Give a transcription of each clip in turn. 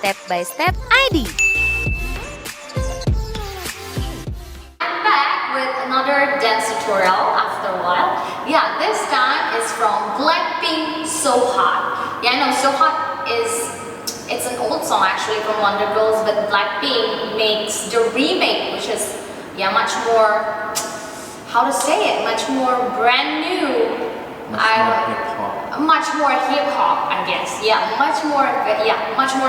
Step by Step ID. I'm back with another dance tutorial after a while. Yeah, this time is from Blackpink, So Hot. Yeah, I know So Hot it's an old song actually from Wonder Girls, but Blackpink makes the remake, which is much more, how to say it, much more brand new. Much more hip hop, I guess. Much more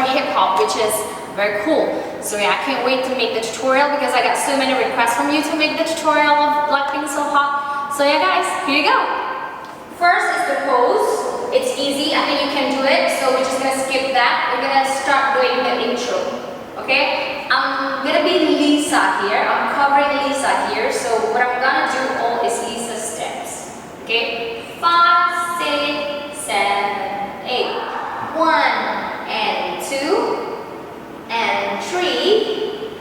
hip hop, which is very cool. So I can't wait to make the tutorial because I got so many requests from you to make the tutorial of Blackpink So Hot. So guys, here you go. First is the pose. It's easy. I think you can do it. So we're just gonna skip that. We're gonna start doing the intro. Okay? I'm gonna be Lisa here. I'm covering Lisa here. So what I'm gonna do all is Lisa steps. Okay? 5, 6, 7, 8. 1 and 2 and 3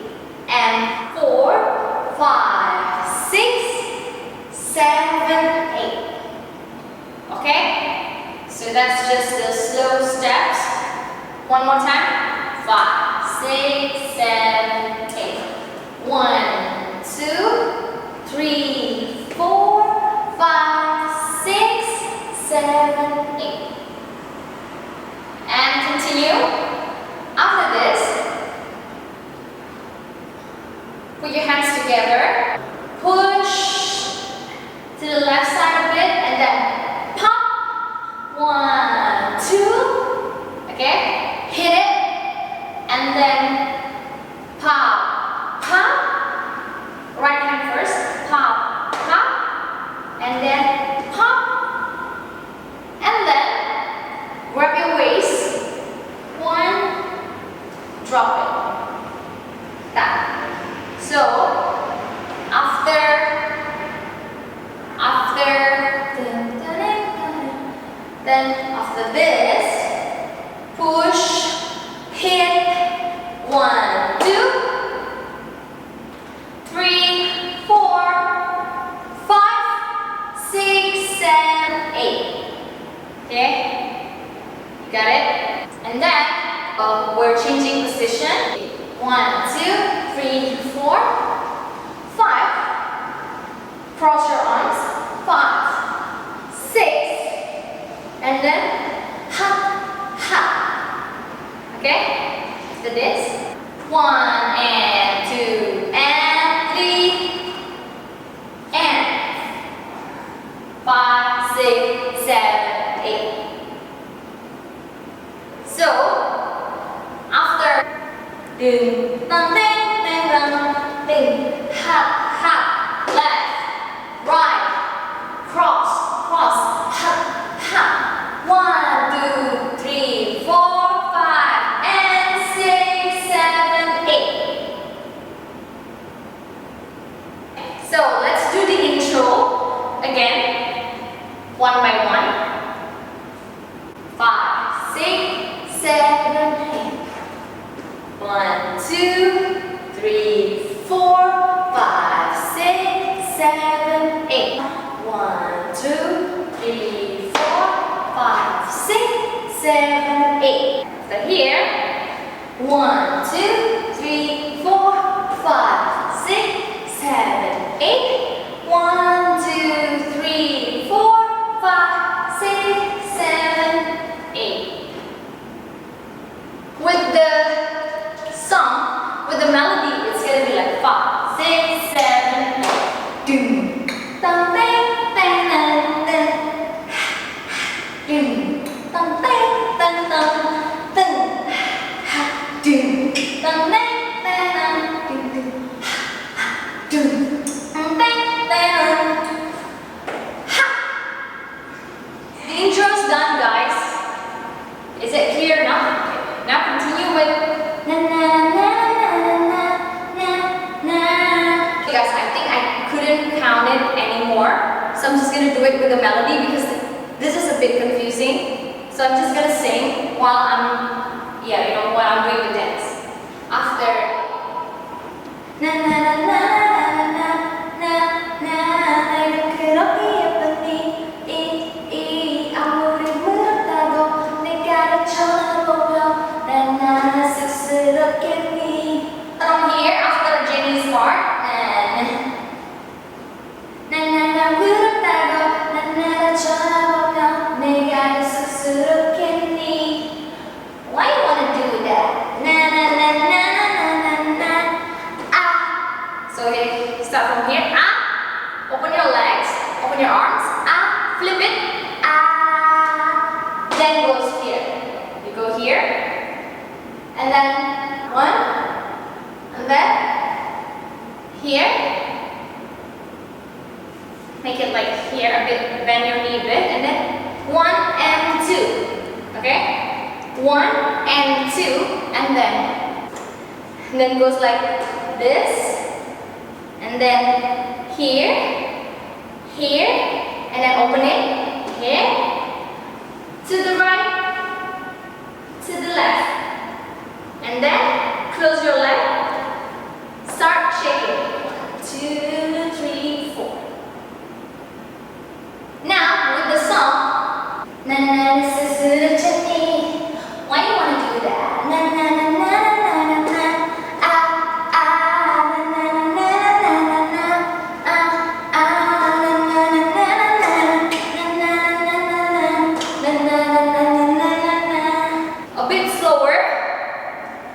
and 4, 5, 6, 7, 8. Okay? So that's just the slow steps. One more time. 5, 6, 7, 8. 1, 2, 3, 4, 5, 6, 7, 8. And continue. After this, put your hands together. Push to the left side a bit and then pop. 1, 2. Okay? Hit it. And then pop, pop. Right hand first. Pop, pop. And then pop. And then grab your waist. 1. Drop it. That. So after then after this, push, hit. 1, 2, 3, 4, 5, 6, 7, 8. Okay? You got it? And then we're changing position. 1, 2, 3, 4, 5. Cross your arms. 5, 6, and then ha, ha. Okay? After this, 1 and 2 and 3 and 5, 6, 7, 8. So after ding dang ding ding dang ding ha ha, left, right, cross, cross, ha ha. 1, 2, 3, 4, 5 and 6, 7, 8. So let's do the intro again, one by one. 5, 6, 7, 8. 1, 2, 3, 4, 5, 6, 7, 8. 1, 2, 3, 4, 5, 6, 7, 8. After here, 1, 2, 3, 4, 5, 6, 7, 8. 1, 2, 3, 4, 5, 6, 7, 8. With the song, with the melody, it's gonna be like 5, 6, 7, 8. Doom, dum, dang, dang, dang, dang. Doom, dum, dang, dang, dang, dang. Doom, dum, dang, dang, dang, doom, doom. Doom, dum, dang, dang, dang. Ha! The intro's done, guys. Is it clear now? Now continue with na na na na na na. Okay guys, I think I couldn't count it anymore. So I'm just gonna do it with the melody because this is a bit confusing. So I'm just gonna sing while I'm doing the dance. After na na na na na na na na 그렇게 예쁜니 이 아무리 물었다고 내가 쳐다보며 난 나는 Open your legs, open your arms, flip it, then goes here. You go here, and then one, and then here. Make it like here a bit, bend your knee a bit, and then 1 and 2. Okay? 1 and 2, and then goes like this, and then here, and then open it here, to the right, to the left, and then close your leg, start shaking. 1, 2, 3, 4. Now with the song, na na this is the journey. Why you wanna do that? Na na na na na na na. A bit slower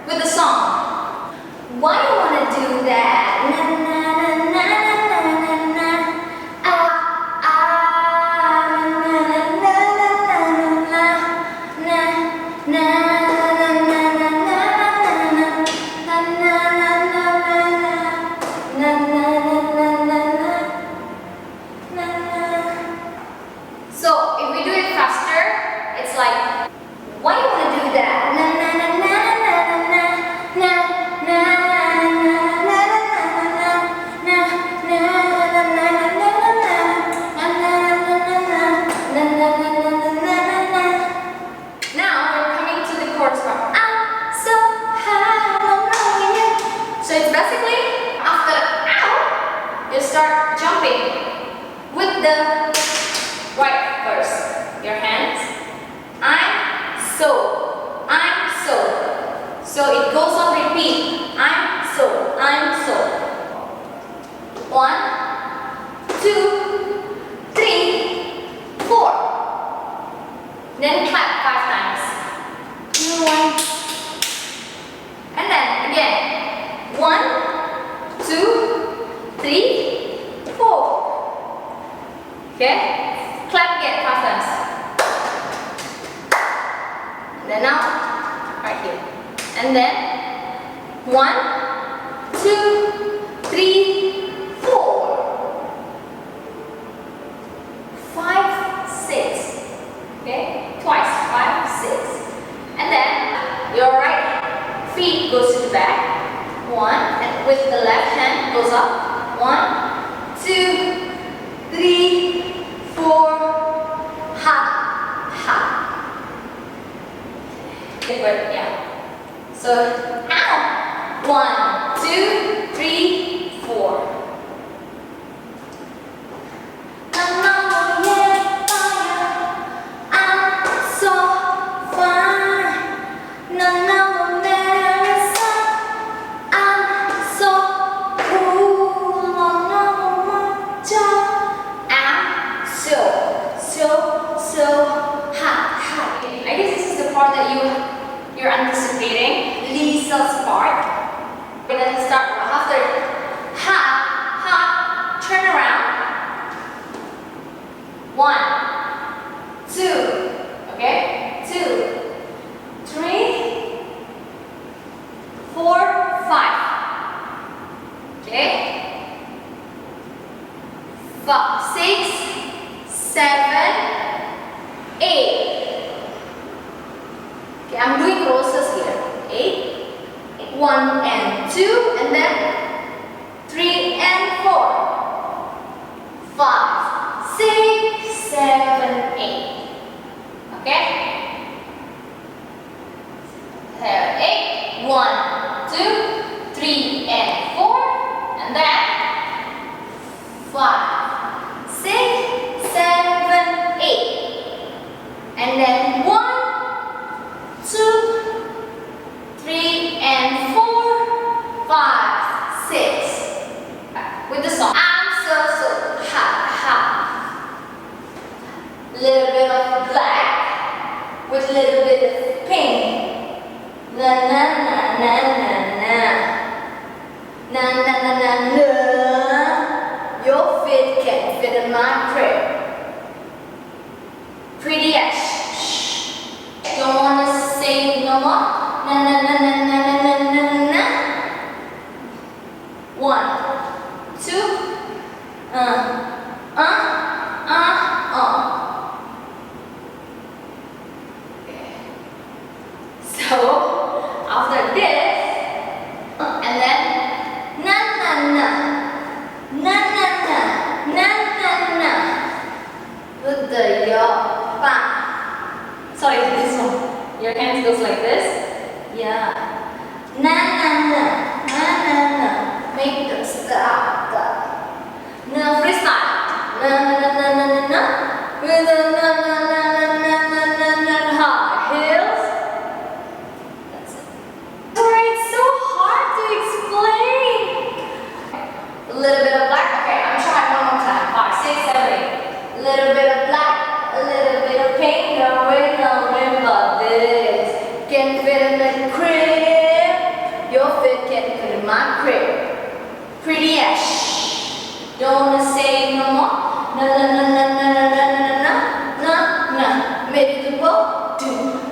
with the song. Why you wanna do that? Na na na na na na na. So if we do it faster, it's like, why you wanna do that? Na na na na na na na na Now we're coming to the chorus part. So high. So it's basically after ow, you start jumping with the right verse. Your hands. I'm so. So it goes on repeat. I'm so. 1, 2, 3, 4. Then clap 5 times. 1. And then again. 1, 2, 3, 4. Okay? Clap again 5 times. And then now, right here. And then 1, 2, 3, 4, 5, 6. Okay? Twice. 5, 6. And then your right feet goes to the back. 1, and with the left hand goes up. 1, 2, 3, 4. Ha. Yeah. So, ow. 1, 2, 3, 4. I'm so fine. No matter I'm so cool. I'm so hot. I guess this is the part that you're anticipating. Lisa's part. We're gonna start after ha, turn around. 1, 2, okay? 2, 3, 4, 5. Okay? 6, 7, 8. Okay, I'm doing roses here. 8, 1 and 2, and then 3 and 4, 5, 6, 7, 8. Okay? 8, 1, 2, 3 and 4, and then 5, 6, 7, 8, and then 1, 2, 3 and 4, 5, 6. With the song, I'm so hot. Little bit of black with a little bit of pink. Na na na na na na. Na na na na na. Your feet Okay. So after this, and then na na na na na na na na na with the yaw pa. Sorry, this one. Your hands goes like this. Yeah. Na na na na na na. Make them stop. Na freestyle. Na na na na na na na. With the na na na na na na na na high heels. That's it. Sorry, it's so hard to explain. A little bit of black. Okay, I'm trying one more time. 5, 6, 7, 8. A little bit of black, a little bit of pink. Going like this. Can fit in the crib. Your fit can fit in my crib. Pretty-ish. Don't wanna say no more. Na na na na na na na na na na na. Made it go.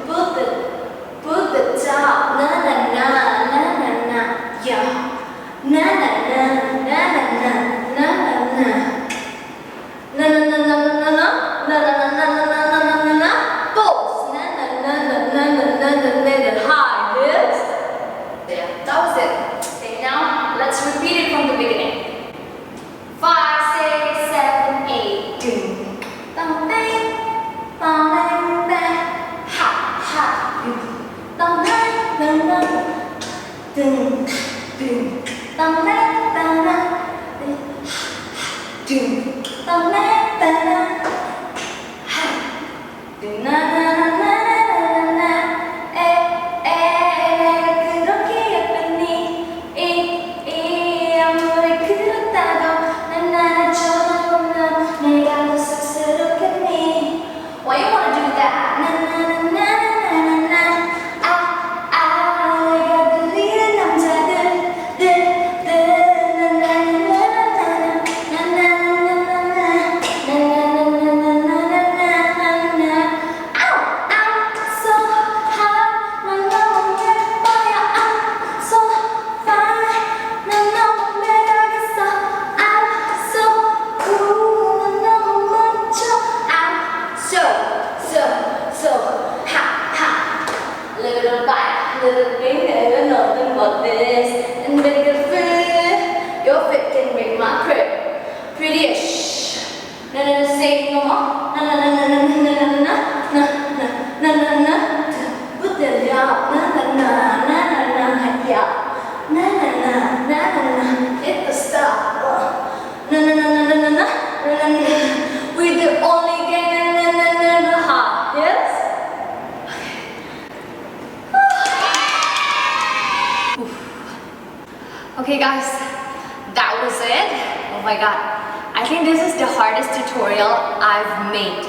Put the top. Na na na na na na. Yeah. Na na na na na na na na na. Na na na na na na na na na na na na na na. Pose. Na na na na na na na na na. High heels. Yeah, that was it. Okay, now let's repeat it from the beginning. 5, 6, 7, 8. Doom. Dum bang. Dum bang bang. Ha ha. Dum bang bang bang. Doom. Doom. Dum bang bang bang. Doom. Dum bang bang bang. Ha. Doom na na na na na na. 그렇게 예쁘니 아무리 그렇다고 난 나를 쳐다보면 내가 더 쑥스럽겠니. Why you wanna do that? 나나나나나나나 내가 들리는 남자들 little bite, little finger, nothing but this. And make it fit. Your fit can make my crib. Pretty-ish. Na na na, say no more. Na na na na na na na na na na na na na. Put the job. Na na na na na na yeah. Na na na na na na. Hit the stop. Na na na na na na na na na. We the only gang. Na na na na ha. Yes. Okay guys, that was it. Oh my god, I think this is the hardest tutorial I've made.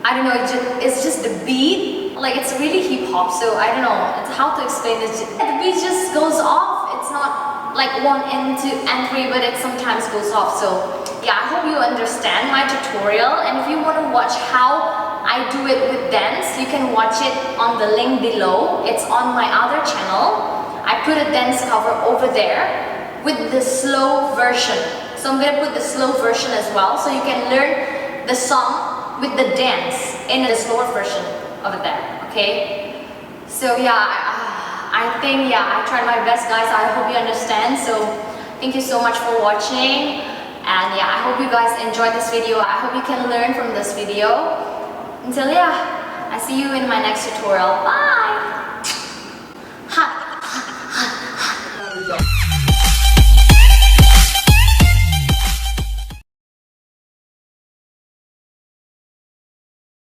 I don't know, it's just the beat, like it's really hip hop, so I don't know, it's how to explain this. The beat just goes off. It's not like 1 and 2 and 3, but it sometimes goes off. So yeah, I hope you understand my tutorial, and if you want to watch how I do it with dance, you can watch it on the link below. It's on my other channel. I put a dance cover over there with the slow version. So I'm gonna put the slow version as well, so you can learn the song with the dance in the slower version over there, okay? So yeah, I think, yeah, I tried my best guys. I hope you understand. So thank you so much for watching. And yeah, I hope you guys enjoyed this video. I hope you can learn from this video. Until yeah, I see you in my next tutorial. Bye!